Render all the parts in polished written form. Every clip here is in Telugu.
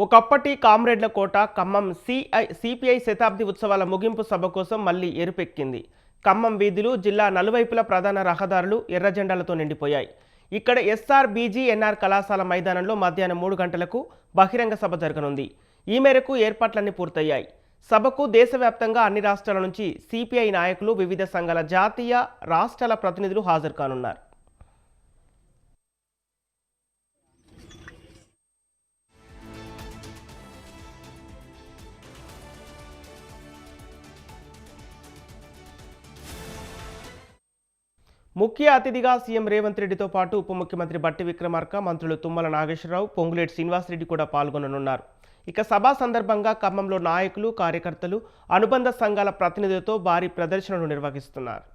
ఒకప్పటి కామ్రేడ్ల కోట ఖమ్మం సిపిఐ శతాబ్ది ఉత్సవాల ముగింపు సభ కోసం మళ్లీ ఎరుపెక్కింది. ఖమ్మం వీధులు, జిల్లా నలువైపుల ప్రధాన రహదారులు ఎర్రజెండాలతో నిండిపోయాయి. ఇక్కడ ఎస్ఆర్బీజీఎన్ఆర్ కళాశాల మైదానంలో మధ్యాహ్నం 3 గంటలకు బహిరంగ సభ జరగనుంది. ఈ మేరకు ఏర్పాట్లన్నీ పూర్తయ్యాయి. సభకు దేశవ్యాప్తంగా అన్ని రాష్ట్రాల నుంచి సిపిఐ నాయకులు, వివిధ సంఘాల జాతీయ, రాష్ట్రాల ప్రతినిధులు హాజరు కానున్నారు. ముఖ్య అతిథిగా సీఎం రేవంత్ రెడ్డితో పాటు ఉప ముఖ్యమంత్రి బట్టి విక్రమార్క, మంత్రులు తుమ్మల నాగేశ్వరరావు, పొంగులేటి శ్రీనివాసరెడ్డి కూడా పాల్గొననున్నారు. ఇక సభ సందర్భంగా ఖమ్మంలో నాయకులు, కార్యకర్తలు, అనుబంధ సంఘాల ప్రతినిధులతో భారీ ప్రదర్శనలు నిర్వహిస్తున్నారు.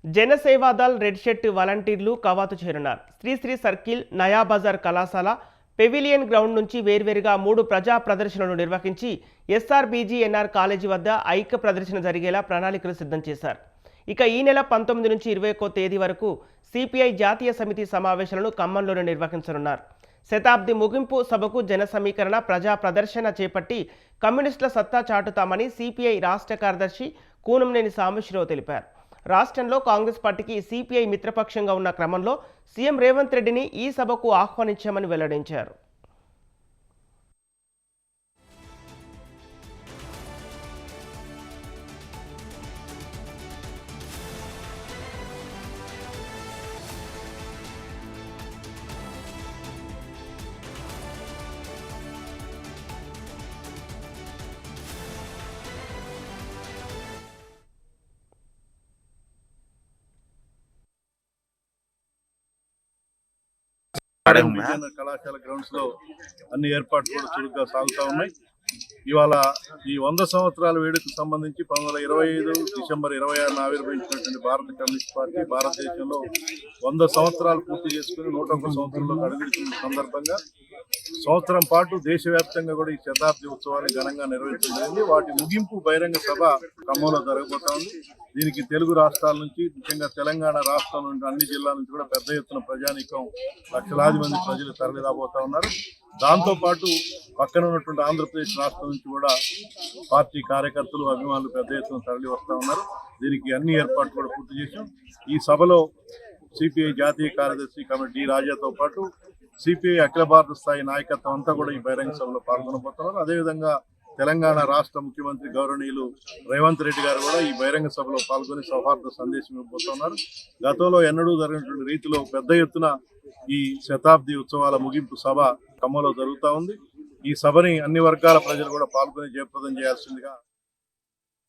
జనసేవాదళ్ రెడ్ షర్ట్ వాలంటీర్లు కవాతు చేరున్నారు. శ్రీశ్రీ సర్కిల్, నయా బజార్ కళాశాల పెవిలియన్ గ్రౌండ్ నుంచి వేర్వేరుగా 3 ప్రజా ప్రదర్శనలు నిర్వహించి ఎస్ఆర్బీజీఎన్ఆర్ కాలేజీ వద్ద ఐక్య ప్రదర్శన జరిగేలా ప్రణాళికలు సిద్ధం చేశారు. ఇక ఈ నెల 19 నుంచి 21వ తేదీ వరకు సిపిఐ జాతీయ సమితి సమావేశాలను ఖమ్మంలోనే నిర్వహించనున్నారు. శతాబ్ది ముగింపు సభకు జన సమీకరణ, ప్రజా ప్రదర్శన చేపట్టి కమ్యూనిస్టుల సత్తా చాటుతామని సిపిఐ రాష్ట్ర కార్యదర్శి కూనంనేని సాంబశివరావు తెలిపారు. రాష్ట్రంలో కాంగ్రెస్ పార్టీకి సిపిఐ మిత్రపక్షంగా ఉన్న క్రమంలో సీఎం రేవంత్ రెడ్డిని ఈ సభకు ఆహ్వానించామని వెల్లడించారు. కళాశాల గ్రౌండ్స్ లో అన్ని ఏర్పాట్లు కూడా చురుగ్గా సాగుతా ఉన్నాయి. ఇవాళ ఈ 100 సంవత్సరాల వేడుకకు సంబంధించి 1925 డిసెంబర్ 26న ఆవిర్భవించినటువంటి భారత కమ్యూనిస్ట్ పార్టీ భారతదేశంలో 100 సంవత్సరాలు పూర్తి చేసుకుని 101 సంవత్సరంలో అడుగుతున్న సందర్భంగా సంవత్సరం పాటు దేశవ్యాప్తంగా కూడా ఈ శతాబ్ది ఉత్సవాన్ని ఘనంగా నిర్వహించడం. వాటి ముగింపు బహిరంగ సభ ఖమ్మంలో జరగబోతా ఉంది. దీనికి తెలుగు రాష్ట్రాల నుంచి, ముఖ్యంగా తెలంగాణ రాష్ట్రం నుండి అన్ని జిల్లాల నుంచి కూడా పెద్ద ఎత్తున ప్రజానీకం, లక్షలాది మంది ప్రజలు తరలి రాబోతా ఉన్నారు. దాంతోపాటు పక్కన ఉన్నటువంటి ఆంధ్రప్రదేశ్ రాష్ట్రం నుంచి కూడా పార్టీ కార్యకర్తలు, అభిమానులు పెద్ద ఎత్తున తరలి వస్తూ ఉన్నారు. దీనికి అన్ని ఏర్పాట్లు కూడా పూర్తి చేశాం. ఈ సభలో సిపిఐ జాతీయ కార్యదర్శి కమిటీ రాజాతో పాటు సిపిఐ అఖిల భారత స్థాయి నాయకత్వం అంతా కూడా ఈ బహిరంగ సభలో పాల్గొనబోతున్నారు. అదేవిధంగా తెలంగాణ రాష్ట్ర ముఖ్యమంత్రి గౌరవనీయులు రేవంత్ రెడ్డి గారు కూడా ఈ బహిరంగ సభలో పాల్గొని సౌహార్ద సందేశం ఇవ్వబోతున్నారు. గతంలో ఎన్నడూ జరిగినటువంటి రీతిలో పెద్ద ఎత్తున ఈ శతాబ్ది ఉత్సవాల ముగింపు సభ ఖమ్మంలో జరుగుతూ ఉంది. ఈ సభని అన్ని వర్గాల ప్రజలు కూడా పాల్గొని జయప్రదం చేయాల్సిందిగా